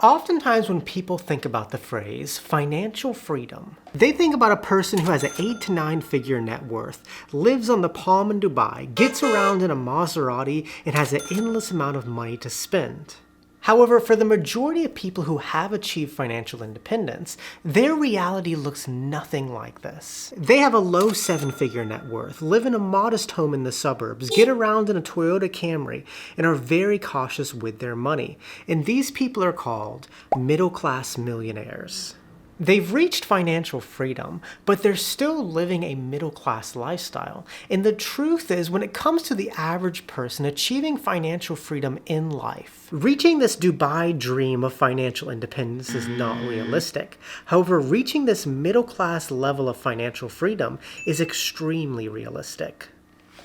Oftentimes when people think about the phrase financial freedom, they think about a person who has an 8 to 9 figure net worth, lives on the Palm in Dubai, gets around in a Maserati, and has an endless amount of money to spend. However, for the majority of people who have achieved financial independence, their reality looks nothing like this. They have a low 7-figure net worth, live in a modest home in the suburbs, get around in a Toyota Camry, and are very cautious with their money. And these people are called middle-class millionaires. They've reached financial freedom, but they're still living a middle-class lifestyle. And the truth is, when it comes to the average person achieving financial freedom in life, reaching this Dubai dream of financial independence is not realistic. However, reaching this middle-class level of financial freedom is extremely realistic.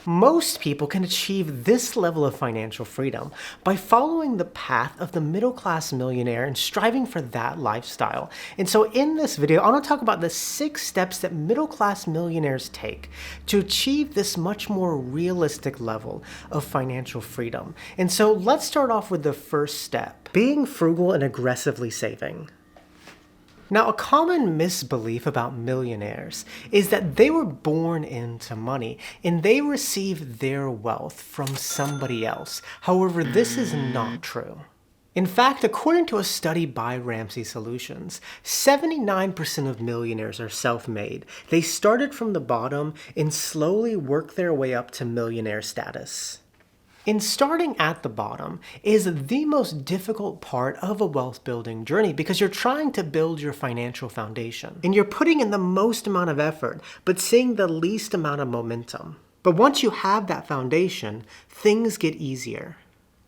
Most people can achieve this level of financial freedom by following the path of the middle-class millionaire and striving for that lifestyle. And so in this video, I want to talk about the 6 steps that middle-class millionaires take to achieve this much more realistic level of financial freedom. And so let's start off with the first step, being frugal and aggressively saving. Now, a common misbelief about millionaires is that they were born into money and they receive their wealth from somebody else. However, this is not true. In fact, according to a study by Ramsey Solutions, 79% of millionaires are self-made. They started from the bottom and slowly worked their way up to millionaire status. And starting at the bottom is the most difficult part of a wealth building journey because you're trying to build your financial foundation. And you're putting in the most amount of effort, but seeing the least amount of momentum. But once you have that foundation, things get easier.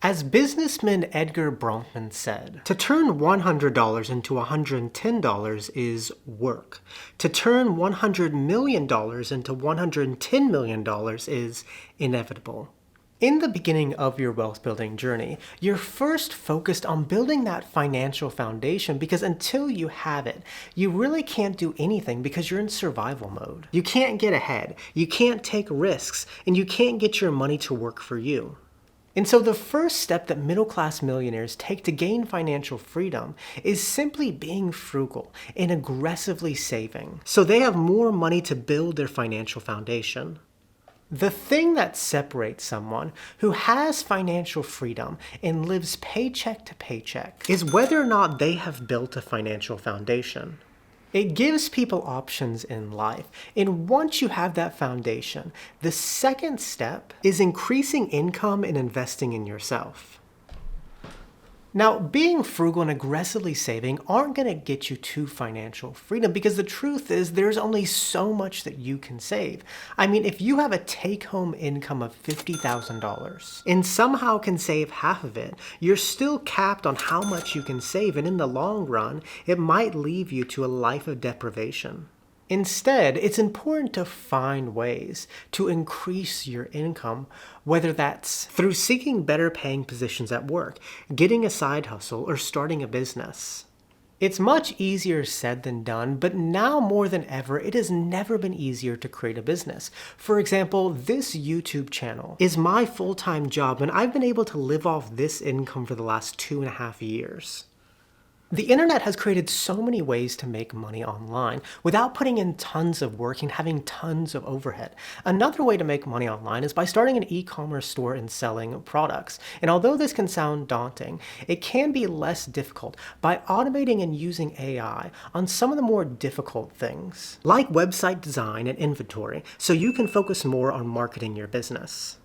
As businessman Edgar Bronfman said, to turn $100 into $110 is work. To turn $100 million into $110 million is inevitable. In the beginning of your wealth building journey, you're first focused on building that financial foundation because until you have it, you really can't do anything because you're in survival mode. You can't get ahead, you can't take risks, and you can't get your money to work for you. And so the first step that middle-class millionaires take to gain financial freedom is simply being frugal and aggressively saving, so they have more money to build their financial foundation. The thing that separates someone who has financial freedom and lives paycheck to paycheck is whether or not they have built a financial foundation. It gives people options in life, and once you have that foundation, the second step is increasing income and investing in yourself. Now, being frugal and aggressively saving aren't going to get you to financial freedom because the truth is there's only so much that you can save. I mean, if you have a take-home income of $50,000 and somehow can save half of it, you're still capped on how much you can save, and in the long run, it might leave you to a life of deprivation. Instead, it's important to find ways to increase your income, whether that's through seeking better paying positions at work, getting a side hustle, or starting a business. It's much easier said than done, but now more than ever, it has never been easier to create a business. For example, this YouTube channel is my full-time job, and I've been able to live off this income for the last 2.5 years. The internet has created so many ways to make money online without putting in tons of work and having tons of overhead. Another way to make money online is by starting an e-commerce store and selling products. And although this can sound daunting, it can be less difficult by automating and using AI on some of the more difficult things, like website design and inventory, so you can focus more on marketing your business.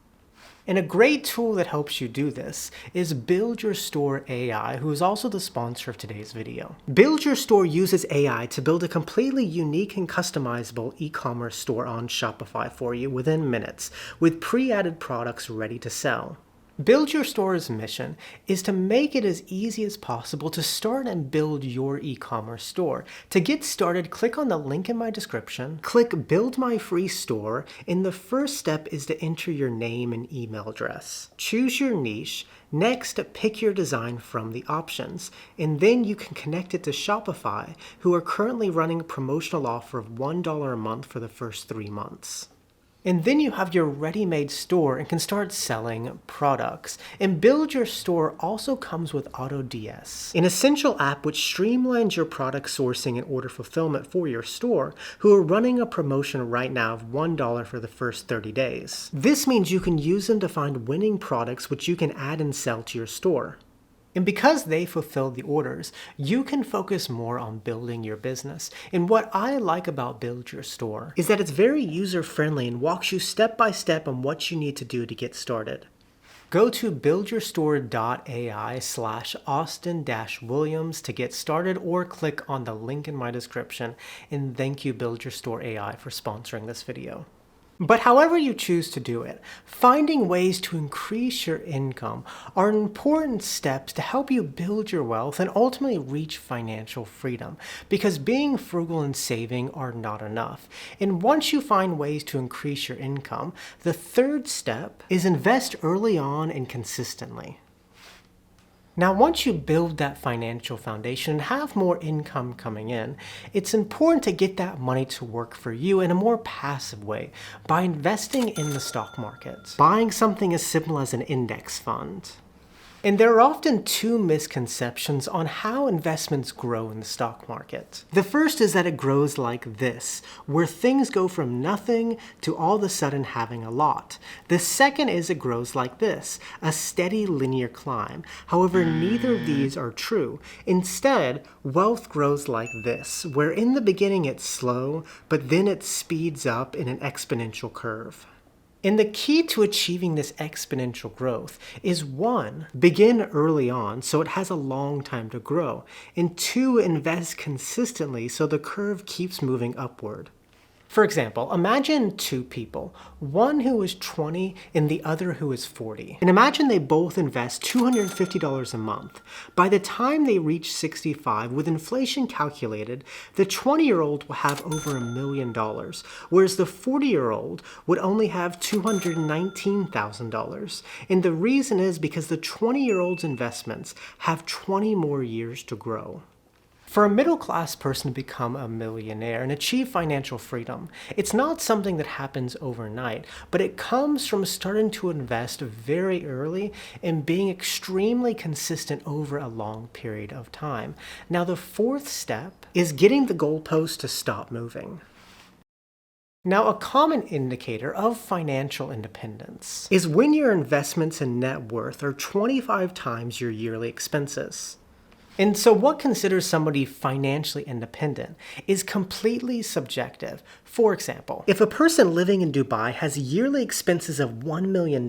And a great tool that helps you do this is Build Your Store AI, who is also the sponsor of today's video. Build Your Store uses AI to build a completely unique and customizable e-commerce store on Shopify for you within minutes, with pre-added products ready to sell. Build Your Store's mission is to make it as easy as possible to start and build your e-commerce store. To get started, click on the link in my description, click Build My Free Store, and the first step is to enter your name and email address. Choose your niche. Next, pick your design from the options, and then you can connect it to Shopify, who are currently running a promotional offer of $1 a month for the first 3 months. And then you have your ready-made store and can start selling products. And Build Your Store also comes with AutoDS, an essential app which streamlines your product sourcing and order fulfillment for your store, who are running a promotion right now of $1 for the first 30 days. This means you can use them to find winning products which you can add and sell to your store. And because they fulfill the orders, you can focus more on building your business. And what I like about Build Your Store is that it's very user-friendly and walks you step by step on what you need to do to get started. Go to buildyourstore.ai/Austin-Williams to get started, or click on the link in my description. And thank you, Build Your Store AI, for sponsoring this video. But however you choose to do it, finding ways to increase your income are important steps to help you build your wealth and ultimately reach financial freedom, because being frugal and saving are not enough. And once you find ways to increase your income, the third step is invest early on and consistently. Now, once you build that financial foundation and have more income coming in, it's important to get that money to work for you in a more passive way by investing in the stock market, buying something as simple as an index fund. And there are often two misconceptions on how investments grow in the stock market. The first is that it grows like this, where things go from nothing to all of a sudden having a lot. The second is it grows like this, a steady linear climb. However, neither of these are true. Instead, wealth grows like this, where in the beginning it's slow, but then it speeds up in an exponential curve. And the key to achieving this exponential growth is 1, begin early on so it has a long time to grow, and 2, invest consistently so the curve keeps moving upward. For example, imagine two people, one who is 20 and the other who is 40. And imagine they both invest $250 a month. By the time they reach 65, with inflation calculated, the 20-year-old will have over $1 million, whereas the 40-year-old would only have $219,000. And the reason is because the 20-year-old's investments have 20 more years to grow. For a middle-class person to become a millionaire and achieve financial freedom, it's not something that happens overnight, but it comes from starting to invest very early and being extremely consistent over a long period of time. Now, the fourth step is getting the goalpost to stop moving. Now, a common indicator of financial independence is when your investments and net worth are 25 times your yearly expenses. And so what considers somebody financially independent is completely subjective. For example, if a person living in Dubai has yearly expenses of $1 million,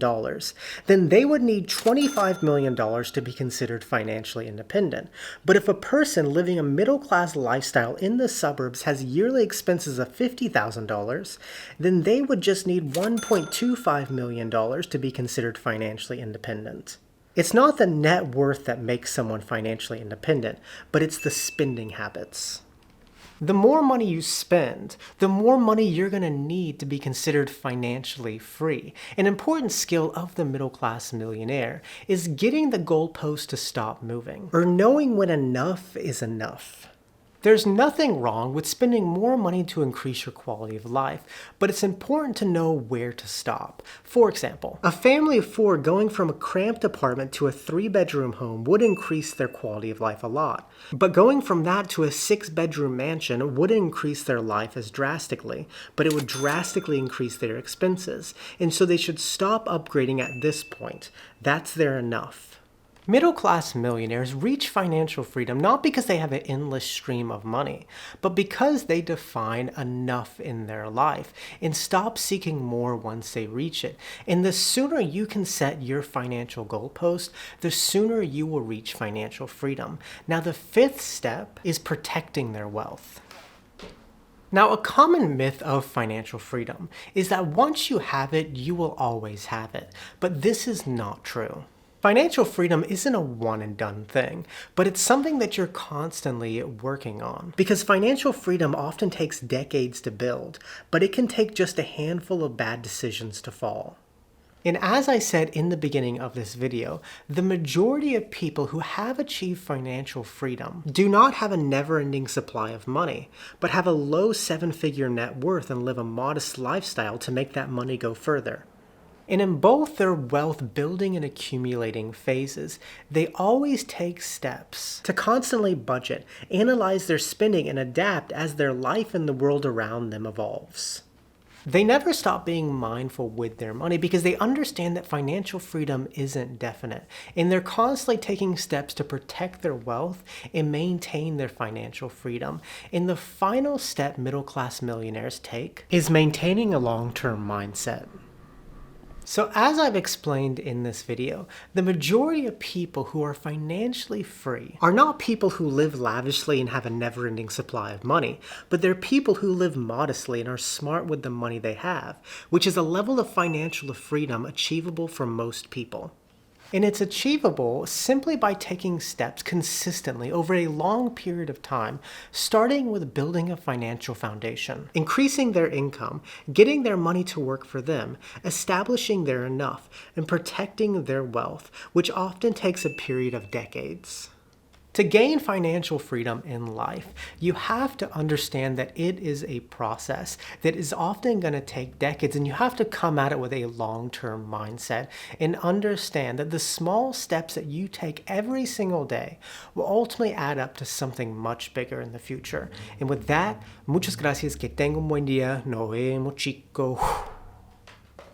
then they would need $25 million to be considered financially independent. But if a person living a middle-class lifestyle in the suburbs has yearly expenses of $50,000, then they would just need $1.25 million to be considered financially independent. It's not the net worth that makes someone financially independent, but it's the spending habits. The more money you spend, the more money you're going to need to be considered financially free. An important skill of the middle-class millionaire is getting the goalpost to stop moving, or knowing when enough is enough. There's nothing wrong with spending more money to increase your quality of life, but it's important to know where to stop. For example, a family of 4 going from a cramped apartment to a 3-bedroom home would increase their quality of life a lot. But going from that to a 6-bedroom mansion wouldn't increase their life as drastically, but it would drastically increase their expenses. And so they should stop upgrading at this point. That's their enough. Middle-class millionaires reach financial freedom not because they have an endless stream of money, but because they define enough in their life and stop seeking more once they reach it. And the sooner you can set your financial goalpost, the sooner you will reach financial freedom. Now, the 5th step is protecting their wealth. Now, a common myth of financial freedom is that once you have it, you will always have it. But this is not true. Financial freedom isn't a one-and-done thing, but it's something that you're constantly working on. Because financial freedom often takes decades to build, but it can take just a handful of bad decisions to fall. And as I said in the beginning of this video, the majority of people who have achieved financial freedom do not have a never-ending supply of money, but have a low seven-figure net worth and live a modest lifestyle to make that money go further. And in both their wealth building and accumulating phases, they always take steps to constantly budget, analyze their spending, and adapt as their life and the world around them evolves. They never stop being mindful with their money because they understand that financial freedom isn't definite, and they're constantly taking steps to protect their wealth and maintain their financial freedom. And the final step middle-class millionaires take is maintaining a long-term mindset. So as I've explained in this video, the majority of people who are financially free are not people who live lavishly and have a never-ending supply of money, but they're people who live modestly and are smart with the money they have, which is a level of financial freedom achievable for most people. And it's achievable simply by taking steps consistently over a long period of time, starting with building a financial foundation, increasing their income, getting their money to work for them, establishing their enough, and protecting their wealth, which often takes a period of decades. To gain financial freedom in life, you have to understand that it is a process that is often going to take decades, and you have to come at it with a long-term mindset and understand that the small steps that you take every single day will ultimately add up to something much bigger in the future. And with that, muchas gracias, que tenga un buen día, nos vemos chicos.